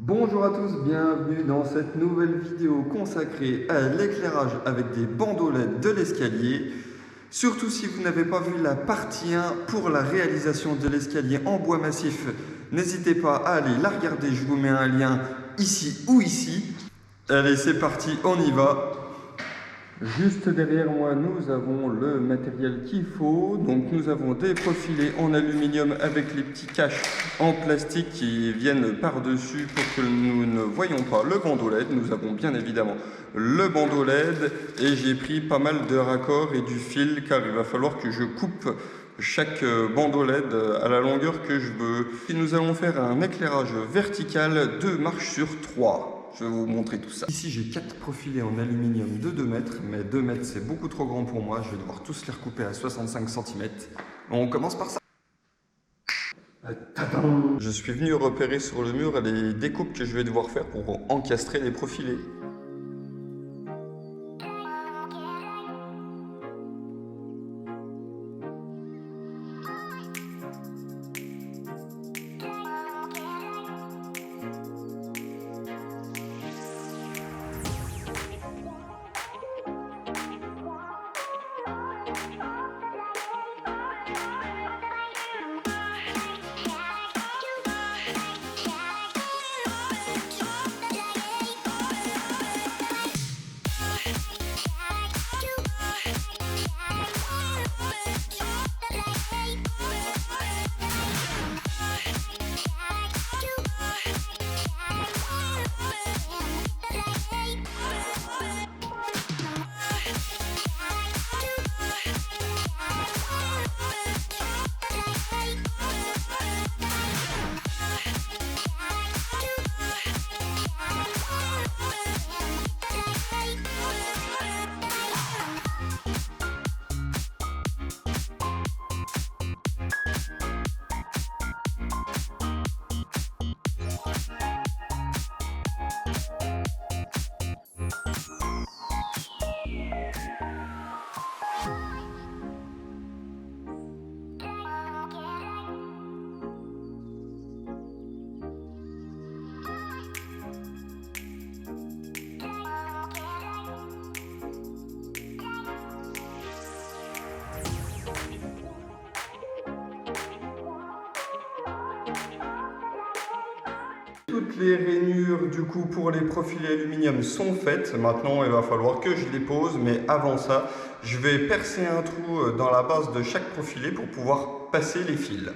Bonjour à tous, bienvenue dans cette nouvelle vidéo consacrée à l'éclairage avec des bandeaux LED de l'escalier. Surtout si vous n'avez pas vu la partie 1 pour la réalisation de l'escalier en bois massif, n'hésitez pas à aller la regarder, je vous mets un lien ici ou ici. Allez, c'est parti, on y va. Juste derrière moi, nous avons le matériel qu'il faut. Donc nous avons des profilés en aluminium avec les petits caches en plastique qui viennent par-dessus pour que nous ne voyions pas le bandeau LED. Nous avons bien évidemment le bandeau LED et j'ai pris pas mal de raccords et du fil car il va falloir que je coupe chaque bandeau LED à la longueur que je veux. Et nous allons faire un éclairage vertical 2 marches sur 3. Je vais vous montrer tout ça. Ici, j'ai 4 profilés en aluminium de 2 mètres, mais 2 mètres, c'est beaucoup trop grand pour moi. Je vais devoir tous les recouper à 65 cm. On commence par ça. Tadam! Je suis venu repérer sur le mur les découpes que je vais devoir faire pour encastrer les profilés. Toutes les rainures du coup pour les profilés aluminium sont faites. Maintenant il va falloir que je les pose, mais avant ça je vais percer un trou dans la base de chaque profilé pour pouvoir passer les fils.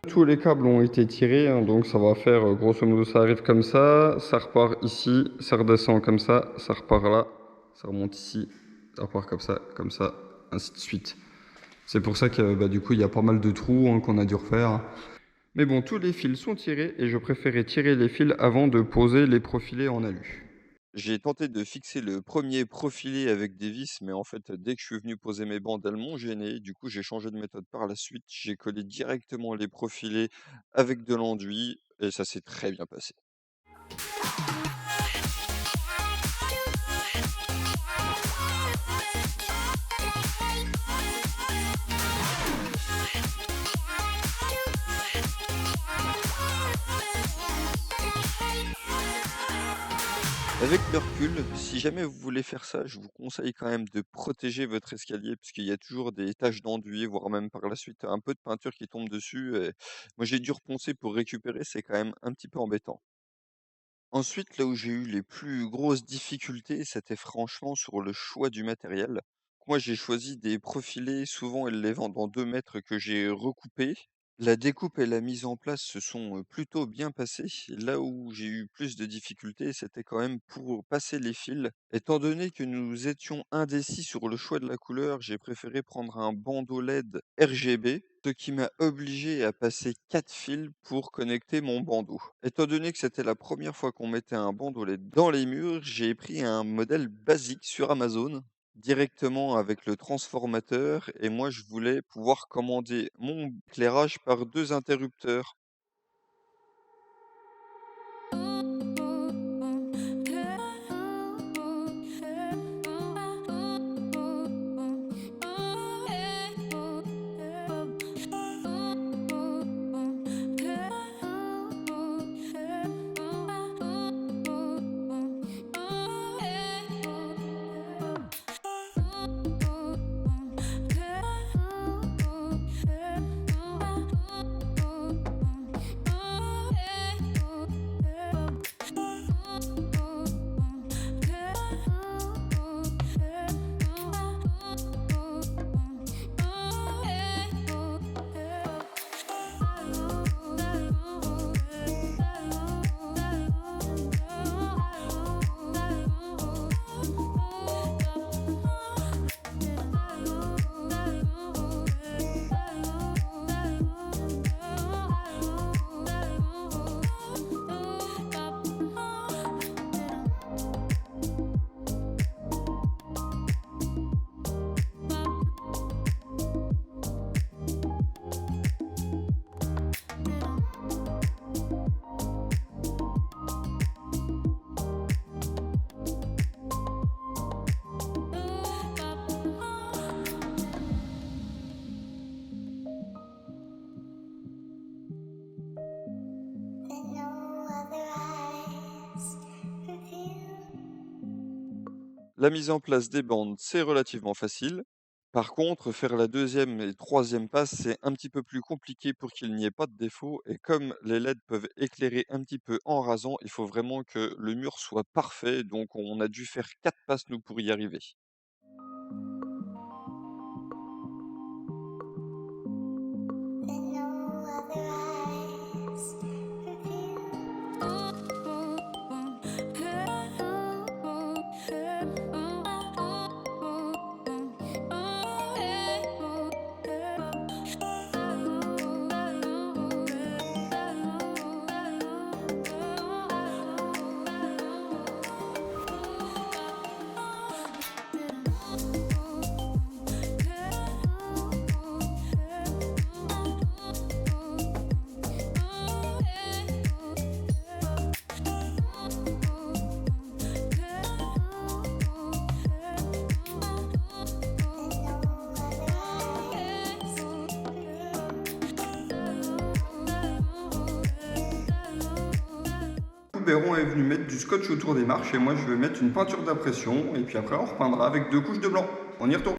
Tous les câbles ont été tirés, hein, donc ça va faire, grosso modo, ça arrive comme ça repart ici, ça redescend comme ça repart là, ça remonte ici, ça repart comme ça, ainsi de suite. C'est pour ça que du coup il y a pas mal de trous hein, qu'on a dû refaire. Mais bon, tous les fils sont tirés et je préférais tirer les fils avant de poser les profilés en alu. J'ai tenté de fixer le premier profilé avec des vis, mais en fait, dès que je suis venu poser mes bandes, elles m'ont gêné. Du coup, j'ai changé de méthode par la suite. J'ai collé directement les profilés avec de l'enduit et ça s'est très bien passé. Avec le recul, si jamais vous voulez faire ça, je vous conseille quand même de protéger votre escalier, puisqu'il y a toujours des taches d'enduit, voire même par la suite un peu de peinture qui tombe dessus. Et moi, j'ai dû reponcer pour récupérer, c'est quand même un petit peu embêtant. Ensuite, là où j'ai eu les plus grosses difficultés, c'était franchement sur le choix du matériel. Moi, j'ai choisi des profilés, souvent elles les vendent en 2 mètres que j'ai recoupés. La découpe et la mise en place se sont plutôt bien passées. Là où j'ai eu plus de difficultés, c'était quand même pour passer les fils. Étant donné que nous étions indécis sur le choix de la couleur, j'ai préféré prendre un bandeau LED RGB, ce qui m'a obligé à passer 4 fils pour connecter mon bandeau. Étant donné que c'était la première fois qu'on mettait un bandeau LED dans les murs, j'ai pris un modèle basique sur Amazon. directement avec le transformateur et moi je voulais pouvoir commander mon éclairage par 2 interrupteurs. La mise en place des bandes, c'est relativement facile. Par contre, faire la deuxième et troisième passe, c'est un petit peu plus compliqué pour qu'il n'y ait pas de défaut. Et comme les LED peuvent éclairer un petit peu en rasant, il faut vraiment que le mur soit parfait. Donc, on a dû faire 4 passes, nous, pour y arriver. Béron est venu mettre du scotch autour des marches et moi je vais mettre une peinture d'impression et puis après on repeindra avec 2 couches de blanc. On y retourne.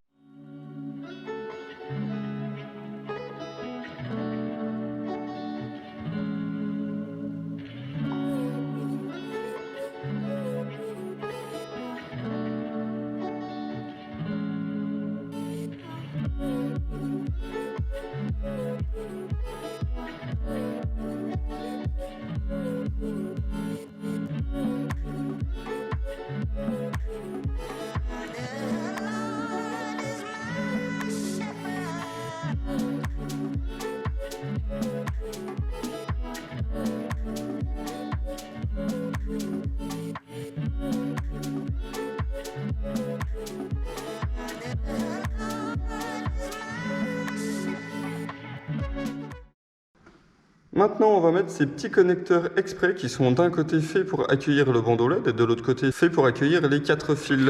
Maintenant, on va mettre ces petits connecteurs exprès qui sont d'un côté faits pour accueillir le bandeau LED et de l'autre côté faits pour accueillir les 4 fils.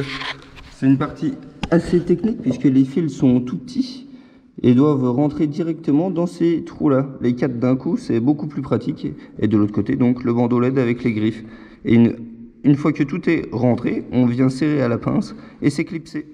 C'est une partie assez technique puisque les fils sont tout petits et doivent rentrer directement dans ces trous-là. Les 4 d'un coup, c'est beaucoup plus pratique. Et de l'autre côté, donc, le bandeau LED avec les griffes. Et une fois que tout est rentré, on vient serrer à la pince et c'est clipsé.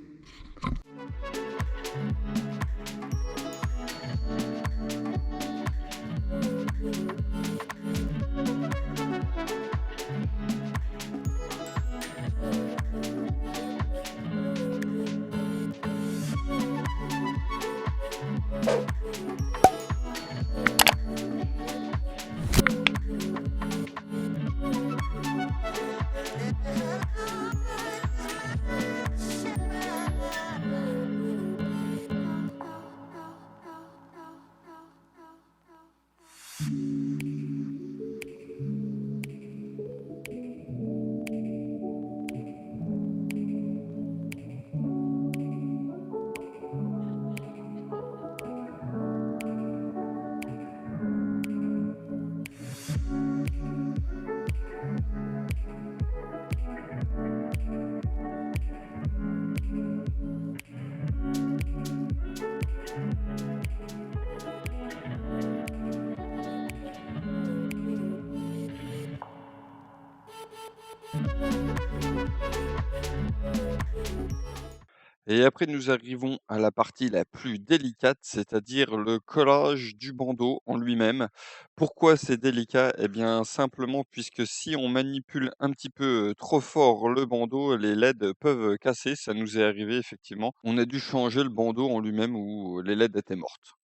Et après, nous arrivons à la partie la plus délicate, c'est-à-dire le collage du bandeau en lui-même. Pourquoi c'est délicat? Eh bien, simplement puisque si on manipule un petit peu trop fort le bandeau, les LED peuvent casser. Ça nous est arrivé effectivement. On a dû changer le bandeau en lui-même où les LED étaient mortes.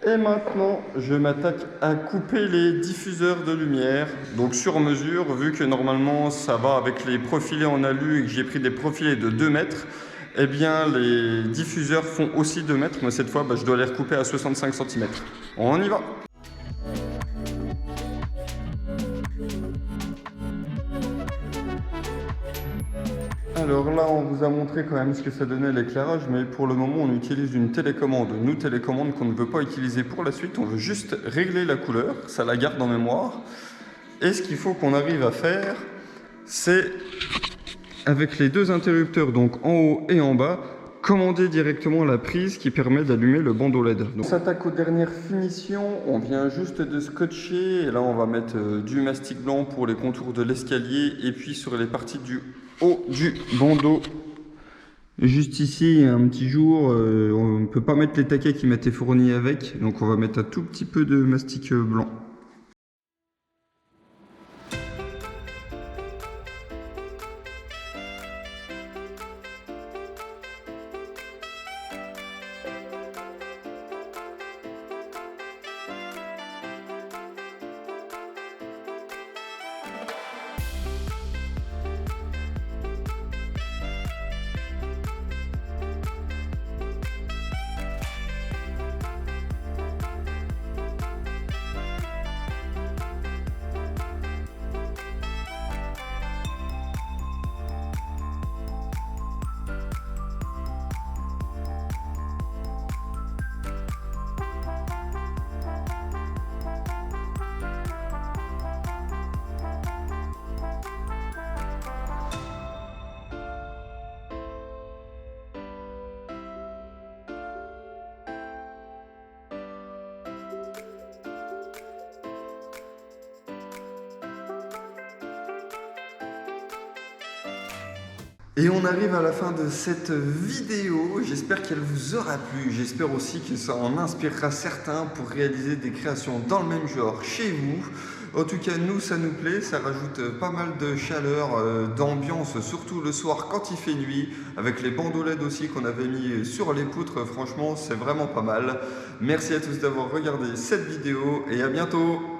Et maintenant, je m'attaque à couper les diffuseurs de lumière, donc sur mesure, vu que normalement ça va avec les profilés en alu et que j'ai pris des profilés de 2 mètres, eh bien les diffuseurs font aussi 2 mètres, mais cette fois je dois les recouper à 65 centimètres. On y va! Alors là, on vous a montré quand même ce que ça donnait l'éclairage, mais pour le moment, on utilise une télécommande. Nous, télécommande qu'on ne veut pas utiliser pour la suite, on veut juste régler la couleur, ça la garde en mémoire. Et ce qu'il faut qu'on arrive à faire, c'est, avec les deux interrupteurs, donc en haut et en bas, commander directement la prise qui permet d'allumer le bandeau LED. Donc, on s'attaque aux dernières finitions, on vient juste de scotcher, et là on va mettre du mastic blanc pour les contours de l'escalier, et puis sur les parties du haut du bandeau. Juste ici, il y a un petit jour, on ne peut pas mettre les taquets qui m'étaient fournis avec, donc on va mettre un tout petit peu de mastic blanc. Et on arrive à la fin de cette vidéo, j'espère qu'elle vous aura plu, j'espère aussi que ça en inspirera certains pour réaliser des créations dans le même genre chez vous. En tout cas, nous, ça nous plaît, ça rajoute pas mal de chaleur, d'ambiance, surtout le soir quand il fait nuit, avec les bandeaux LED aussi qu'on avait mis sur les poutres, franchement, c'est vraiment pas mal. Merci à tous d'avoir regardé cette vidéo et à bientôt!